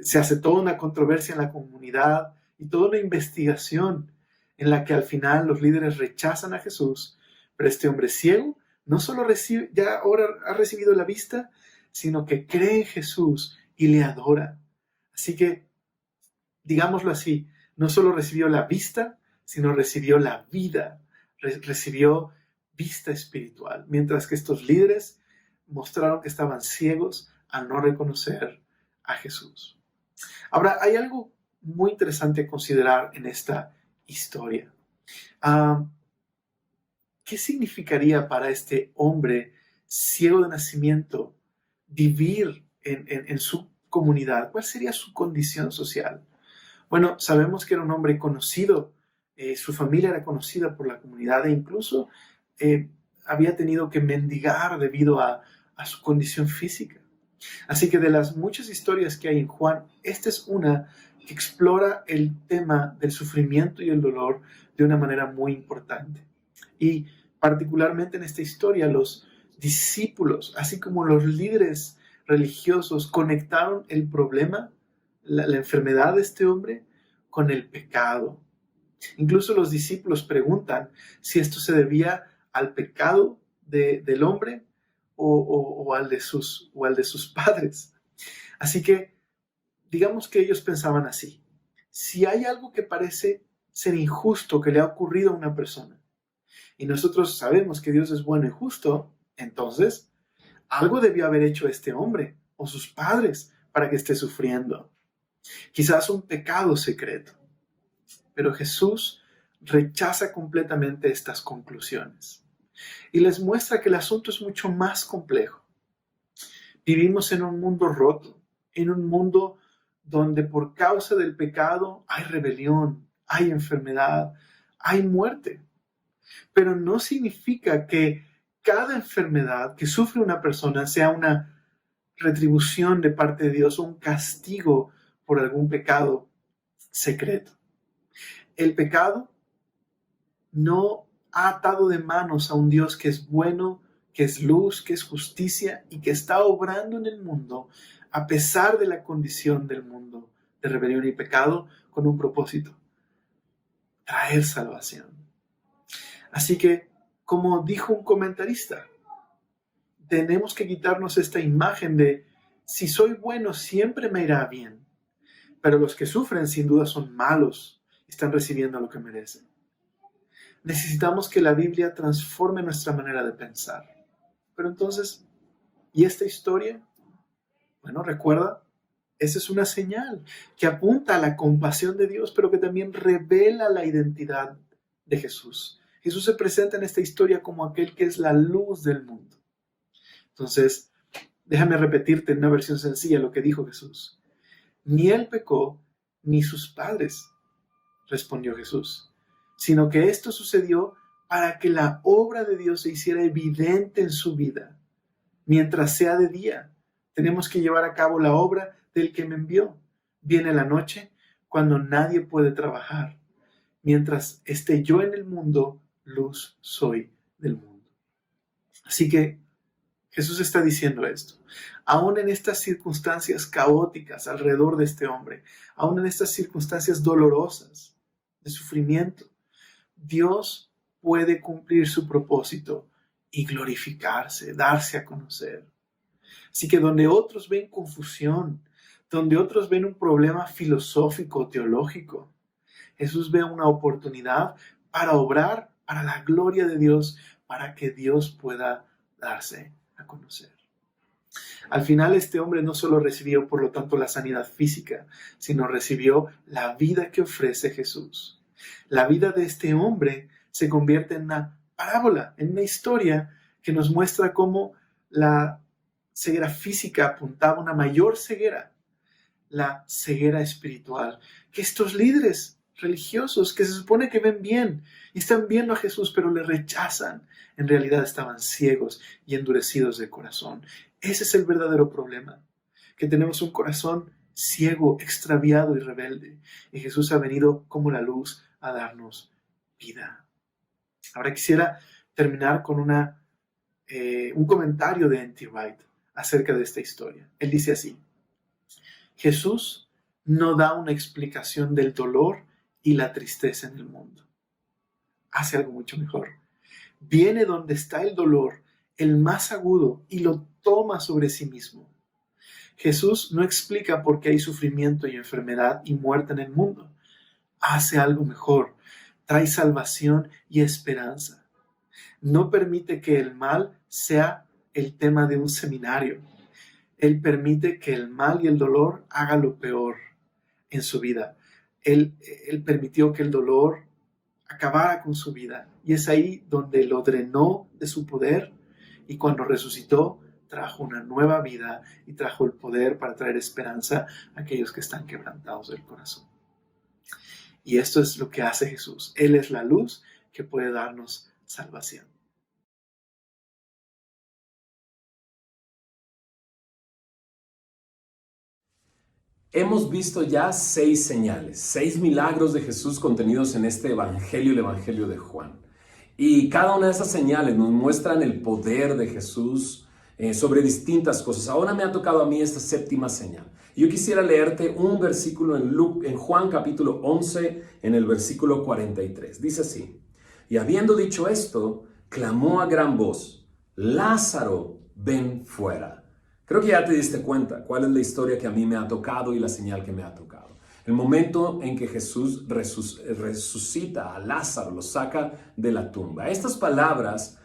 Se hace toda una controversia en la comunidad y toda una investigación en la que al final los líderes rechazan a Jesús, pero este hombre ciego no solo ya ahora ha recibido la vista, sino que cree en Jesús y le adora. Así que, digámoslo así, no solo recibió la vista, sino recibió la vida, recibió vista espiritual, mientras que estos líderes mostraron que estaban ciegos al no reconocer a Jesús. Ahora, hay algo muy interesante a considerar en esta historia. ¿Qué significaría para este hombre ciego de nacimiento vivir en su comunidad? ¿Cuál sería su condición social? Bueno, sabemos que era un hombre conocido, su familia era conocida por la comunidad e incluso había tenido que mendigar debido a su condición física. Así que de las muchas historias que hay en Juan, esta es una que explora el tema del sufrimiento y el dolor de una manera muy importante. Y particularmente en esta historia, los discípulos, así como los líderes religiosos, conectaron el problema, la enfermedad de este hombre, con el pecado. Incluso los discípulos preguntan si esto se debía al pecado del hombre o al de sus padres. Así que digamos que ellos pensaban así: si hay algo que parece ser injusto que le ha ocurrido a una persona, y nosotros sabemos que Dios es bueno y justo, entonces algo debió haber hecho este hombre o sus padres para que esté sufriendo. Quizás un pecado secreto. Pero Jesús rechaza completamente estas conclusiones y les muestra que el asunto es mucho más complejo. Vivimos en un mundo roto, en un mundo donde por causa del pecado hay rebelión, hay enfermedad, hay muerte. Pero no significa que cada enfermedad que sufre una persona sea una retribución de parte de Dios o un castigo por algún pecado secreto. El pecado no ha atado de manos a un Dios que es bueno, que es luz, que es justicia y que está obrando en el mundo a pesar de la condición del mundo de rebelión y pecado con un propósito: traer salvación. Así que, como dijo un comentarista, tenemos que quitarnos esta imagen de si soy bueno siempre me irá bien, pero los que sufren sin duda son malos, están recibiendo lo que merecen. Necesitamos que la Biblia transforme nuestra manera de pensar. Pero entonces, ¿y esta historia? Bueno, recuerda, esa es una señal que apunta a la compasión de Dios, pero que también revela la identidad de Jesús. Jesús se presenta en esta historia como aquel que es la luz del mundo. Entonces, déjame repetirte en una versión sencilla lo que dijo Jesús. Ni él pecó, ni sus padres, respondió Jesús, sino que esto sucedió para que la obra de Dios se hiciera evidente en su vida. Mientras sea de día, tenemos que llevar a cabo la obra del que me envió. Viene la noche cuando nadie puede trabajar. Mientras esté yo en el mundo, luz soy del mundo. Así que Jesús está diciendo esto. Aún en estas circunstancias caóticas alrededor de este hombre, aún en estas circunstancias dolorosas de sufrimiento, Dios puede cumplir su propósito y glorificarse, darse a conocer. Así que donde otros ven confusión, donde otros ven un problema filosófico, teológico, Jesús ve una oportunidad para obrar para la gloria de Dios, para que Dios pueda darse a conocer. Al final este hombre no solo recibió, por lo tanto, la sanidad física, sino recibió la vida que ofrece Jesús. La vida de este hombre se convierte en una parábola, en una historia que nos muestra cómo la ceguera física apuntaba a una mayor ceguera, la ceguera espiritual, que estos líderes religiosos que se supone que ven bien y están viendo a Jesús pero le rechazan, en realidad estaban ciegos y endurecidos de corazón. Ese es el verdadero problema, que tenemos un corazón ciego, extraviado y rebelde. Y Jesús ha venido como la luz a darnos vida. Ahora quisiera terminar con un comentario de N.T. Wright acerca de esta historia. Él dice así: Jesús no da una explicación del dolor y la tristeza en el mundo. Hace algo mucho mejor. Viene donde está el dolor, el más agudo, y lo toma sobre sí mismo. Jesús no explica por qué hay sufrimiento y enfermedad y muerte en el mundo. Hace algo mejor. Trae salvación y esperanza. No permite que el mal sea el tema de un seminario. Él permite que el mal y el dolor hagan lo peor en su vida. Él permitió que el dolor acabara con su vida. Y es ahí donde lo drenó de su poder, y cuando resucitó, trajo una nueva vida y trajo el poder para traer esperanza a aquellos que están quebrantados del corazón. Y esto es lo que hace Jesús. Él es la luz que puede darnos salvación. Hemos visto ya 6 señales, 6 milagros de Jesús contenidos en este evangelio, el evangelio de Juan. Y cada una de esas señales nos muestran el poder de Jesús sobre distintas cosas. Ahora me ha tocado a mí esta 7ª señal. Yo quisiera leerte un versículo en Juan capítulo 11, en el versículo 43. Dice así: y habiendo dicho esto, clamó a gran voz: Lázaro, ven fuera. Creo que ya te diste cuenta cuál es la historia que a mí me ha tocado y la señal que me ha tocado. El momento en que Jesús resucita a Lázaro, lo saca de la tumba. Estas palabras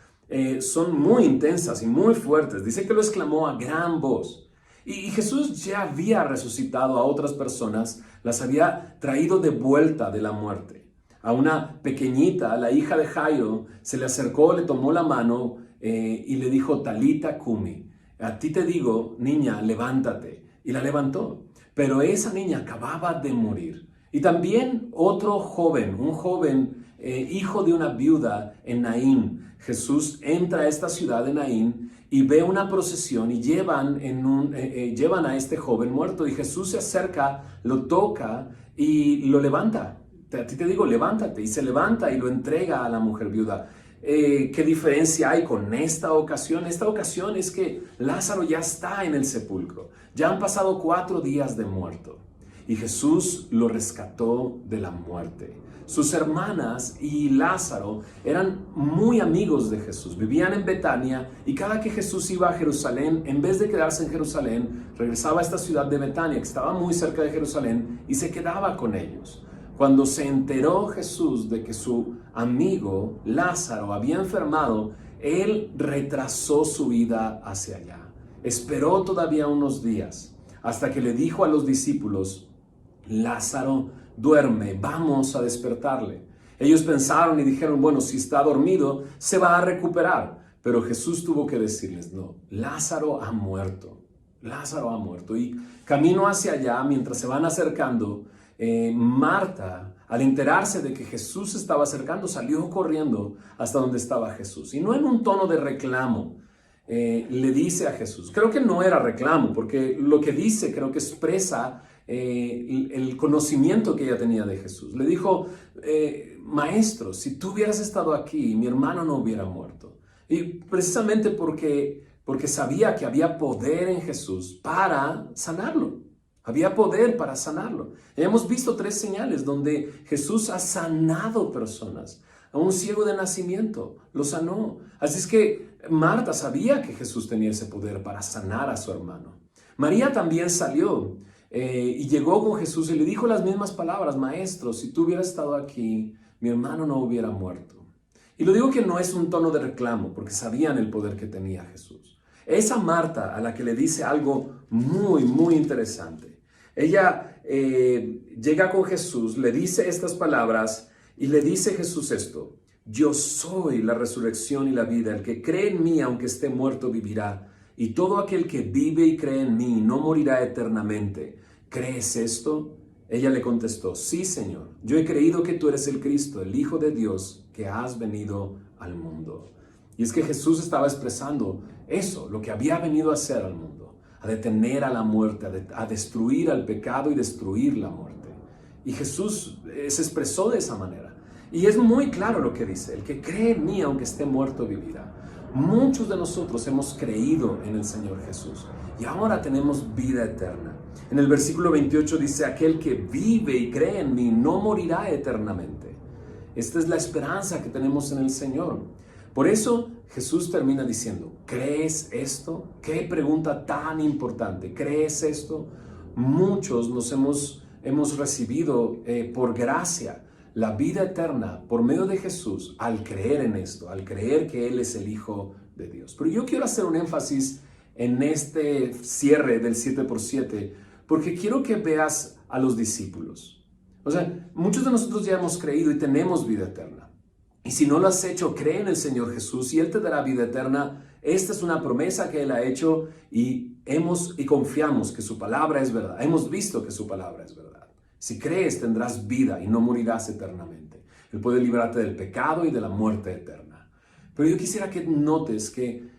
son muy intensas y muy fuertes. Dice que lo exclamó a gran voz. Y Jesús ya había resucitado a otras personas, las había traído de vuelta de la muerte. A una pequeñita, la hija de Jairo, se le acercó, le tomó la mano y le dijo: Talita cumi. A ti te digo, niña, levántate. Y la levantó. Pero esa niña acababa de morir. Y también otro joven, un joven hijo de una viuda en Naín. Jesús entra a esta ciudad de Naín y ve una procesión y llevan a este joven muerto. Y Jesús se acerca, lo toca y lo levanta. A ti te digo, levántate. Y se levanta y lo entrega a la mujer viuda. ¿Qué diferencia hay con esta ocasión? Esta ocasión es que Lázaro ya está en el sepulcro. Ya han pasado 4 días de muerto. Y Jesús lo rescató de la muerte. Sus hermanas y Lázaro eran muy amigos de Jesús. Vivían en Betania y cada que Jesús iba a Jerusalén, en vez de quedarse en Jerusalén, regresaba a esta ciudad de Betania, que estaba muy cerca de Jerusalén, y se quedaba con ellos. Cuando se enteró Jesús de que su amigo Lázaro había enfermado, él retrasó su ida hacia allá. Esperó todavía unos días hasta que le dijo a los discípulos: Lázaro duerme, vamos a despertarle. Ellos pensaron y dijeron: bueno, si está dormido, se va a recuperar. Pero Jesús tuvo que decirles: no, Lázaro ha muerto. Lázaro ha muerto. Y camino hacia allá, mientras se van acercando, Marta, al enterarse de que Jesús se estaba acercando, salió corriendo hasta donde estaba Jesús. Y no en un tono de reclamo, le dice a Jesús. Creo que no era reclamo, porque lo que dice creo que expresa el conocimiento que ella tenía de Jesús. Le dijo: maestro, si tú hubieras estado aquí, mi hermano no hubiera muerto. Y precisamente porque sabía que había poder en Jesús para sanarlo. Había poder para sanarlo. Hemos visto 3 señales donde Jesús ha sanado personas. A un ciego de nacimiento lo sanó. Así es que Marta sabía que Jesús tenía ese poder para sanar a su hermano. María también salió y llegó con Jesús y le dijo las mismas palabras: maestro, si tú hubieras estado aquí, mi hermano no hubiera muerto. Y lo digo que no es un tono de reclamo, porque sabían el poder que tenía Jesús. Esa Marta a la que le dice algo muy, muy interesante. Ella llega con Jesús, le dice estas palabras y le dice Jesús esto: yo soy la resurrección y la vida, el que cree en mí aunque esté muerto vivirá, y todo aquel que vive y cree en mí no morirá eternamente. ¿Crees esto? Ella le contestó: sí, Señor, yo he creído que tú eres el Cristo, el Hijo de Dios, que has venido al mundo. Y es que Jesús estaba expresando eso, lo que había venido a hacer al mundo. a detener a la muerte, a destruir al pecado y destruir la muerte. Y Jesús se expresó de esa manera. Y es muy claro lo que dice: el que cree en mí, aunque esté muerto, vivirá. Muchos de nosotros hemos creído en el Señor Jesús y ahora tenemos vida eterna. En el versículo 28 dice: aquel que vive y cree en mí no morirá eternamente. Esta es la esperanza que tenemos en el Señor. Por eso Jesús termina diciendo: ¿crees esto? Qué pregunta tan importante. ¿Crees esto? Muchos nos hemos recibido por gracia la vida eterna por medio de Jesús al creer en esto, al creer que Él es el Hijo de Dios. Pero yo quiero hacer un énfasis en este cierre del 7x7 porque quiero que veas a los discípulos. O sea, muchos de nosotros ya hemos creído y tenemos vida eterna. Y si no lo has hecho, cree en el Señor Jesús y Él te dará vida eterna. Esta es una promesa que Él ha hecho y confiamos que su palabra es verdad. Hemos visto que su palabra es verdad. Si crees, tendrás vida y no morirás eternamente. Él puede librarte del pecado y de la muerte eterna. Pero yo quisiera que notes qué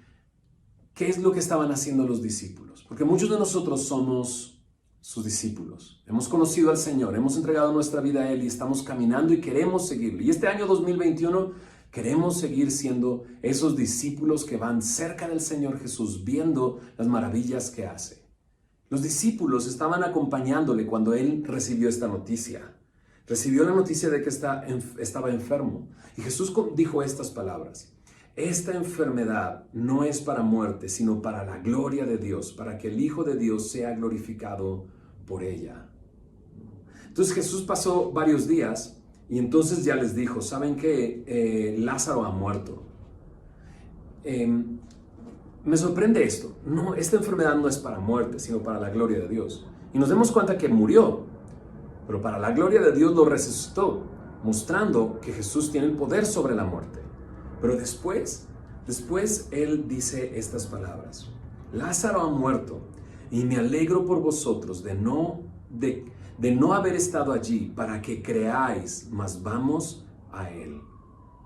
es lo que estaban haciendo los discípulos. Porque muchos de nosotros somos sus discípulos. Hemos conocido al Señor, hemos entregado nuestra vida a Él y estamos caminando y queremos seguirle. Y este año 2021 queremos seguir siendo esos discípulos que van cerca del Señor Jesús, viendo las maravillas que hace. Los discípulos estaban acompañándole cuando Él recibió esta noticia. Recibió la noticia de que estaba enfermo. Y Jesús dijo estas palabras: esta enfermedad no es para muerte, sino para la gloria de Dios, para que el Hijo de Dios sea glorificado por ella. Entonces Jesús pasó varios días y entonces ya les dijo: ¿saben qué? Lázaro ha muerto. Me sorprende esto. No, esta enfermedad no es para muerte, sino para la gloria de Dios. Y nos damos cuenta que murió, pero para la gloria de Dios lo resucitó, mostrando que Jesús tiene el poder sobre la muerte. Pero después Él dice estas palabras: Lázaro ha muerto, y me alegro por vosotros de no haber estado allí para que creáis, mas vamos a Él.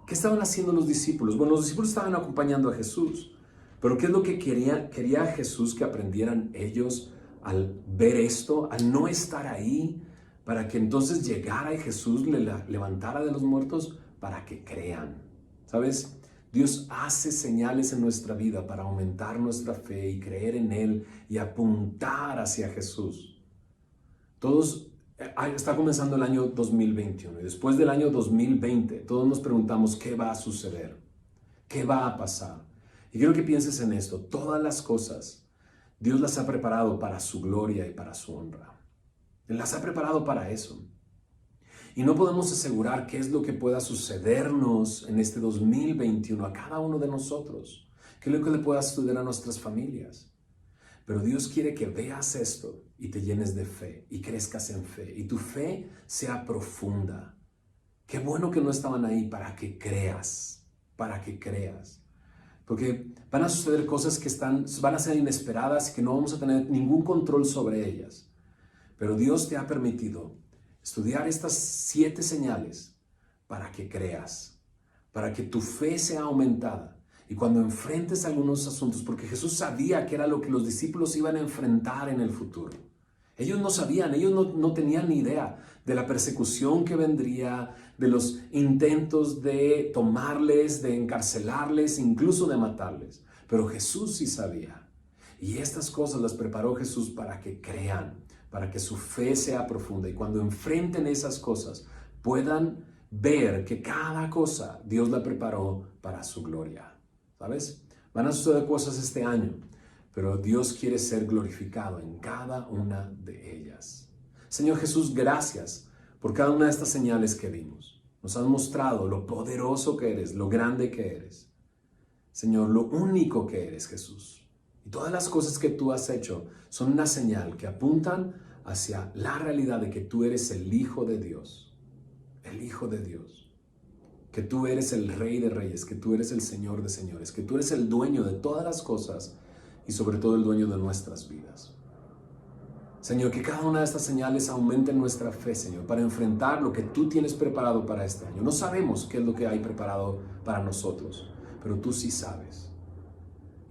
¿Qué estaban haciendo los discípulos? Bueno, los discípulos estaban acompañando a Jesús. Pero ¿qué es lo que quería Jesús que aprendieran ellos al ver esto, al no estar ahí, para que entonces llegara y Jesús le levantara de los muertos para que crean? ¿Sabes? Dios hace señales en nuestra vida para aumentar nuestra fe y creer en Él y apuntar hacia Jesús. Está comenzando el año 2021 y después del año 2020 todos nos preguntamos qué va a suceder, qué va a pasar. Y quiero que pienses en esto: todas las cosas Dios las ha preparado para su gloria y para su honra. Él las ha preparado para eso. Y no podemos asegurar qué es lo que pueda sucedernos en este 2021 a cada uno de nosotros, qué es lo que le pueda suceder a nuestras familias. Pero Dios quiere que veas esto y te llenes de fe y crezcas en fe y tu fe sea profunda. Qué bueno que no estaban ahí para que creas, Porque van a suceder cosas que van a ser inesperadas y que no vamos a tener ningún control sobre ellas. Pero Dios te ha permitido estudiar estas 7 señales para que creas, para que tu fe sea aumentada. Y cuando enfrentes algunos asuntos, porque Jesús sabía que era lo que los discípulos iban a enfrentar en el futuro. Ellos no sabían, ellos no tenían ni idea de la persecución que vendría, de los intentos de tomarles, de encarcelarles, incluso de matarles. Pero Jesús sí sabía. Y estas cosas las preparó Jesús para que crean, para que su fe sea profunda. Y cuando enfrenten esas cosas, puedan ver que cada cosa Dios la preparó para su gloria. ¿Sabes? Van a suceder cosas este año, pero Dios quiere ser glorificado en cada una de ellas. Señor Jesús, gracias por cada una de estas señales que vimos. Nos has mostrado lo poderoso que eres, lo grande que eres. Señor, lo único que eres, Jesús. Y todas las cosas que tú has hecho son una señal que apuntan hacia la realidad de que tú eres el Hijo de Dios. El Hijo de Dios. Que tú eres el Rey de Reyes, que tú eres el Señor de Señores, que tú eres el dueño de todas las cosas y sobre todo el dueño de nuestras vidas. Señor, que cada una de estas señales aumente nuestra fe, Señor, para enfrentar lo que tú tienes preparado para este año. No sabemos qué es lo que hay preparado para nosotros, pero tú sí sabes.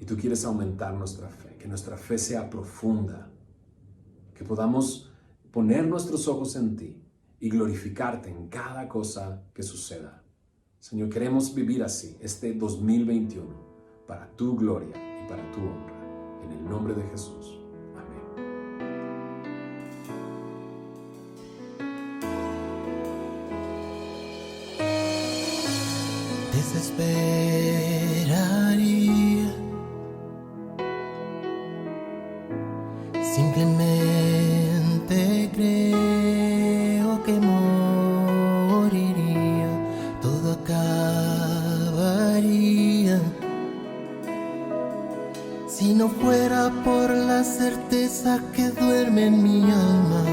Y tú quieres aumentar nuestra fe. que nuestra fe sea profunda, que podamos poner nuestros ojos en ti y glorificarte en cada cosa que suceda. Señor, queremos vivir así este 2021 para tu gloria y para tu honra. En el nombre de Jesús. Amén. Desesperaría, simplemente creo que moriría, todo acabaría si no fuera por la certeza que duerme en mi alma,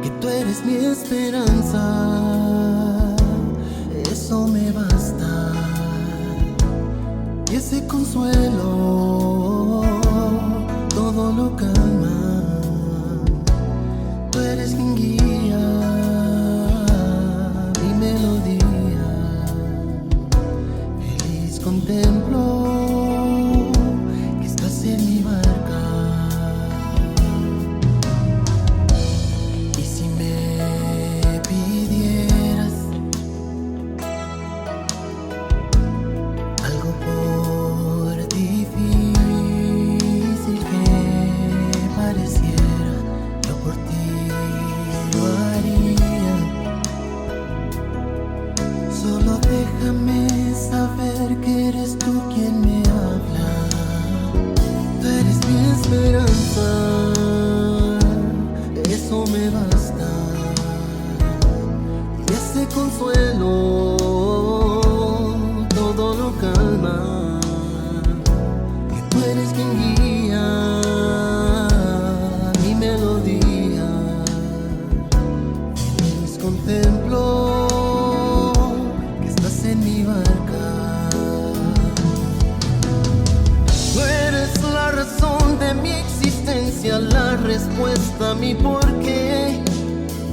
que tú eres mi esperanza. Eso me basta, y ese consuelo todo lo calma. Tú eres quien guía mi melodía. Feliz contemplo que estás en mi barca. Y si me pidieras algo por difícil que pareciera, yo por ti lo haría. Solo déjame saber que eres tú quien me habla. Tú eres mi esperanza, eso me basta. Y ese consuelo todo lo calma, que tú eres quien guía mi melodía. Feliz contemplo que estás en mi barca. Tú eres la razón de mi existencia, la respuesta a mi porqué.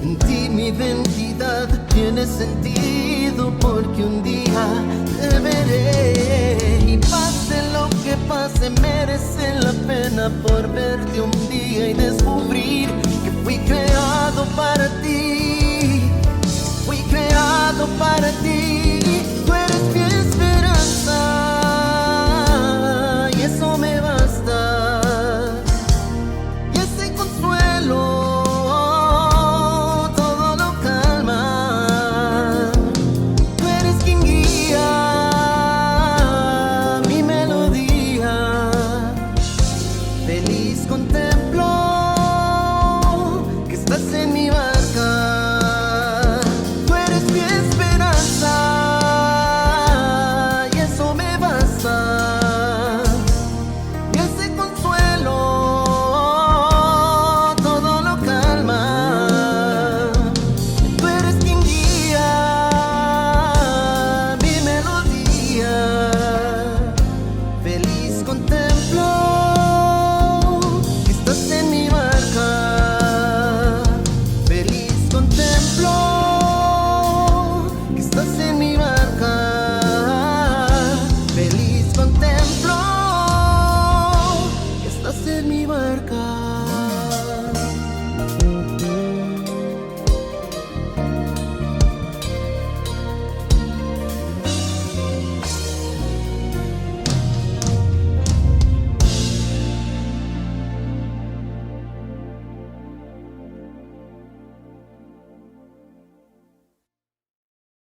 En ti mi identidad tiene sentido, porque un día te veré. Y pase lo que pase, merece la pena por verte un día y descubrir que fui creado para ti. Fui creado para ti.